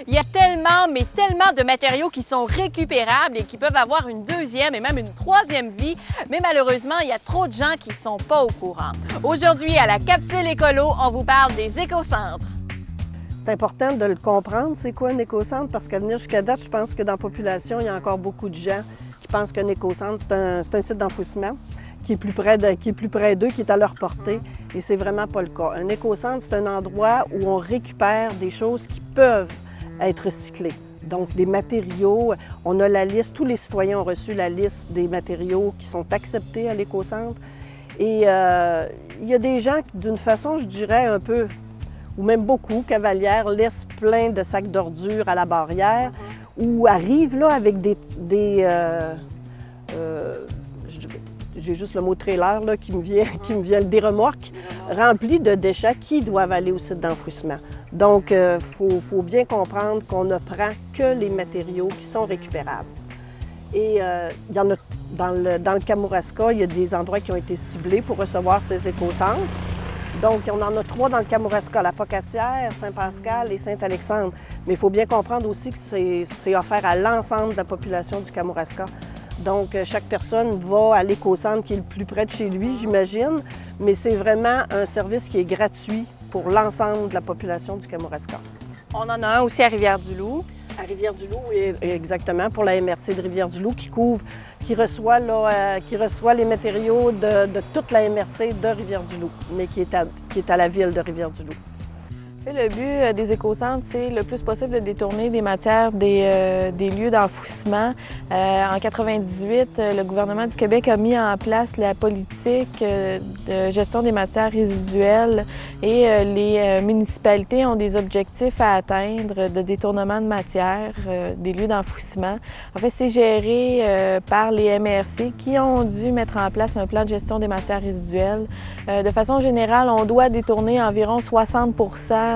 Il y a tellement, mais tellement de matériaux qui sont récupérables et qui peuvent avoir une deuxième et même une troisième vie, mais malheureusement, il y a trop de gens qui ne sont pas au courant. Aujourd'hui, à la Capsule Écolo, on vous parle des écocentres. C'est important de le comprendre, c'est quoi un écocentre, parce qu'à venir jusqu'à date, je pense que dans la population, il y a encore beaucoup de gens qui pensent qu'un écocentre, c'est un site d'enfouissement qui est plus près d'eux, qui est à leur portée, et c'est vraiment pas le cas. Un écocentre, c'est un endroit où on récupère des choses qui peuvent être recyclés. Donc, des matériaux, on a la liste, tous les citoyens ont reçu la liste des matériaux qui sont acceptés à l'écocentre. Et il y a des gens qui, d'une façon, je dirais, un peu, ou même beaucoup, cavalières, laissent plein de sacs d'ordures à la barrière ou arrivent là avec j'ai juste le mot trailer là, qui me vient, des remorques remplies de déchets qui doivent aller au site d'enfouissement. Donc, il faut bien comprendre qu'on ne prend que les matériaux qui sont récupérables. Et il y en a, dans le Kamouraska, il y a des endroits qui ont été ciblés pour recevoir ces écocentres. Donc, on en a 3 dans le Kamouraska, la Pocatière, Saint-Pascal et Saint-Alexandre. Mais il faut bien comprendre aussi que c'est offert à l'ensemble de la population du Kamouraska. Donc, chaque personne va à l'écocentre qui est le plus près de chez lui, j'imagine, mais c'est vraiment un service qui est gratuit pour l'ensemble de la population du Kamouraska. On en a un aussi à Rivière-du-Loup. À Rivière-du-Loup, exactement, pour la MRC de Rivière-du-Loup qui reçoit les matériaux de toute la MRC de Rivière-du-Loup, mais qui est à la ville de Rivière-du-Loup. Le but des écocentres, c'est le plus possible de détourner des matières des lieux d'enfouissement. En 1998, le gouvernement du Québec a mis en place la politique de gestion des matières résiduelles et les municipalités ont des objectifs à atteindre de détournement de matières des lieux d'enfouissement. En fait, c'est géré par les MRC qui ont dû mettre en place un plan de gestion des matières résiduelles. De façon générale, on doit détourner environ 60%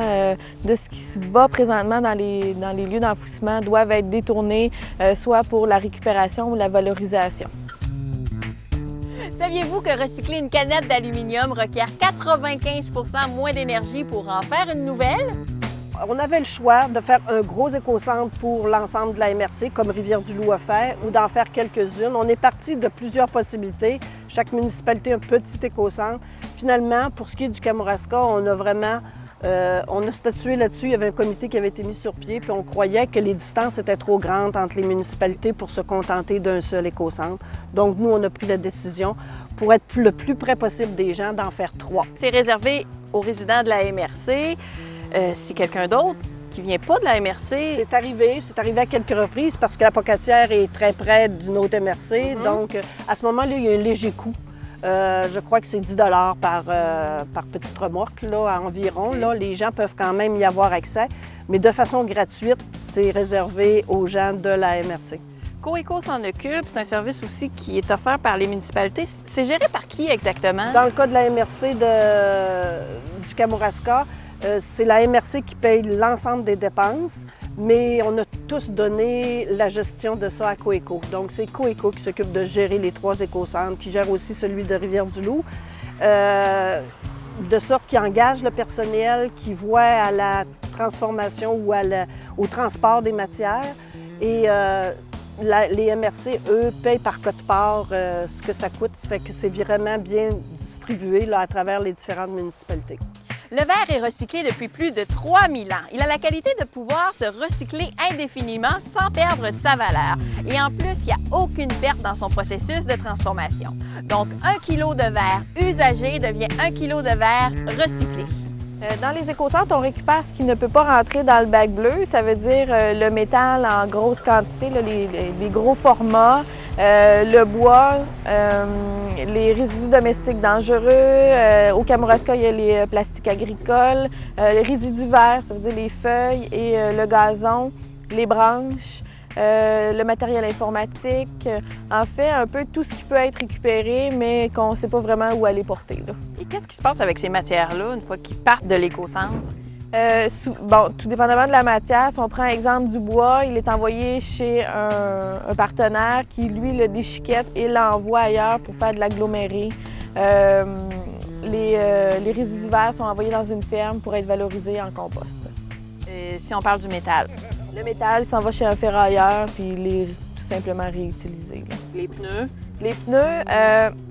de ce qui va présentement dans les lieux d'enfouissement doivent être détournés, soit pour la récupération ou la valorisation. Saviez-vous que recycler une canette d'aluminium requiert 95% moins d'énergie pour en faire une nouvelle? On avait le choix de faire un gros écocentre pour l'ensemble de la MRC, comme Rivière-du-Loup a fait, ou d'en faire quelques-unes. On est parti de plusieurs possibilités. Chaque municipalité a un petit écocentre. Finalement, pour ce qui est du Kamouraska, on a statué là-dessus. Il y avait un comité qui avait été mis sur pied, puis on croyait que les distances étaient trop grandes entre les municipalités pour se contenter d'un seul écocentre. Donc, nous, on a pris la décision, pour être le plus près possible des gens, d'en faire 3. C'est réservé aux résidents de la MRC. Si quelqu'un d'autre qui ne vient pas de la MRC... C'est arrivé à quelques reprises parce que la Pocatière est très près d'une autre MRC. Donc, à ce moment-là, il y a un léger coût. Je crois que c'est 10 $ par petite remorque, là, environ. Là, les gens peuvent quand même y avoir accès, mais de façon gratuite, c'est réservé aux gens de la MRC. Coeco s'en occupe, c'est un service aussi qui est offert par les municipalités. C'est géré par qui exactement? Dans le cas de la MRC du Kamouraska, c'est la MRC qui paye l'ensemble des dépenses, mais on a tous donné la gestion de ça à Coeco. Donc, c'est Coeco qui s'occupe de gérer les 3 écocentres, qui gère aussi celui de Rivière-du-Loup, de sorte qu'il engage le personnel, qui voit à la transformation ou au transport des matières. Et les MRC, eux, payent par quote-part ce que ça coûte. Ça fait que c'est vraiment bien distribué là, à travers les différentes municipalités. Le verre est recyclé depuis plus de 3000 ans. Il a la qualité de pouvoir se recycler indéfiniment sans perdre de sa valeur. Et en plus, il n'y a aucune perte dans son processus de transformation. Donc, 1 kg de verre usagé devient 1 kg de verre recyclé. Dans les écocentres, on récupère ce qui ne peut pas rentrer dans le bac bleu. Ça veut dire le métal en grosse quantité, là, les gros formats, le bois, les résidus domestiques dangereux. Au Kamouraska, il y a les plastiques agricoles, les résidus verts, ça veut dire les feuilles et le gazon, les branches. Le matériel informatique, en fait, un peu tout ce qui peut être récupéré, mais qu'on ne sait pas vraiment où aller porter. Là. Et qu'est-ce qui se passe avec ces matières-là une fois qu'ils partent de l'écocentre? Bon, tout dépendamment de la matière, si on prend l'exemple du bois, il est envoyé chez un partenaire qui, lui, le déchiquette et l'envoie ailleurs pour faire de l'aggloméré. les résidus verts sont envoyés dans une ferme pour être valorisés en compost. Et si on parle du métal? Le métal s'en va chez un ferrailleur puis il est tout simplement réutilisé. Là. Les pneus? Les pneus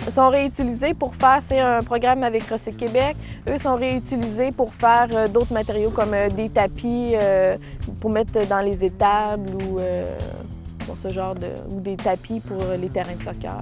sont réutilisés pour faire, c'est un programme avec Recycle Québec, eux sont réutilisés pour faire d'autres matériaux comme des tapis pour mettre dans les étables ou pour ce genre ou des tapis pour les terrains de soccer.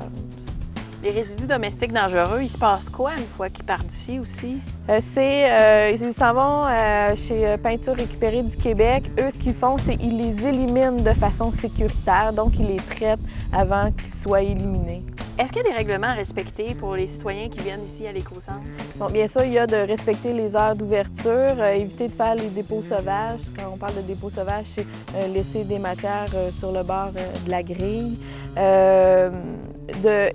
Les résidus domestiques dangereux, il se passe quoi une fois qu'ils partent d'ici aussi? Ils s'en vont chez Peinture Récupérée du Québec. Eux, ce qu'ils font, c'est qu'ils les éliminent de façon sécuritaire, donc ils les traitent avant qu'ils soient éliminés. Est-ce qu'il y a des règlements à respecter pour les citoyens qui viennent ici à l'éco-centre? Bon, bien sûr, il y a de respecter les heures d'ouverture, éviter de faire les dépôts sauvages. Quand on parle de dépôts sauvages, c'est laisser des matières sur le bord de la grille.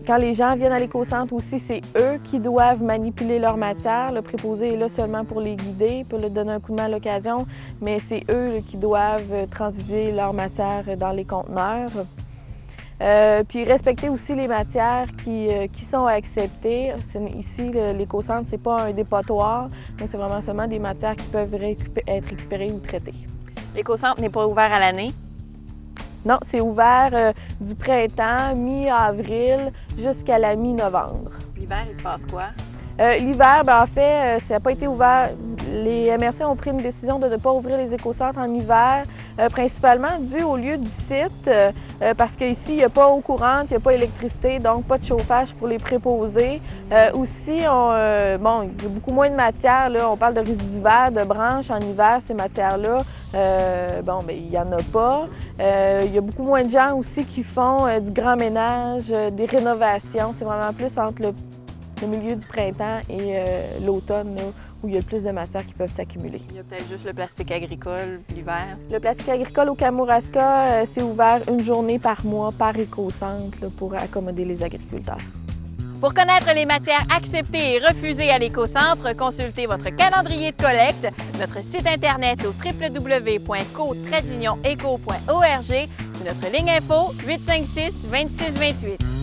Quand les gens viennent à l'éco-centre aussi, c'est eux qui doivent manipuler leur matière. Le préposé est là seulement pour les guider, pour leur donner un coup de main à l'occasion, mais c'est eux qui doivent transvider leur matière dans les conteneurs. Puis respecter aussi les matières qui sont acceptées. Ici, l'éco-centre, c'est pas un dépotoir, donc c'est vraiment seulement des matières qui peuvent être récupérées ou traitées. L'éco-centre n'est pas ouvert à l'année? Non, c'est ouvert du printemps, mi-avril, jusqu'à la mi-novembre. L'hiver, il se passe quoi? L'hiver, bien, en fait, ça n'a pas été ouvert. Les MRC ont pris une décision de ne pas ouvrir les éco-centres en hiver, principalement dû au lieu du site, parce qu'ici, il n'y a pas eau courante, il n'y a pas d'électricité, donc pas de chauffage pour les préposés. Aussi, il y a beaucoup moins de matière. Là. On parle de résidus verts, de branches. En hiver, ces matières-là, il n'y en a pas. Il y a beaucoup moins de gens aussi qui font du grand ménage, des rénovations. C'est vraiment plus entre le milieu du printemps et l'automne, où il y a le plus de matières qui peuvent s'accumuler. Il y a peut-être juste le plastique agricole l'hiver. Le plastique agricole au Kamouraska, c'est ouvert une journée par mois par éco-centre là, pour accommoder les agriculteurs. Pour connaître les matières acceptées et refusées à l'éco-centre, consultez votre calendrier de collecte, notre site Internet au www.co-eco.org ou notre ligne info 856 26 28.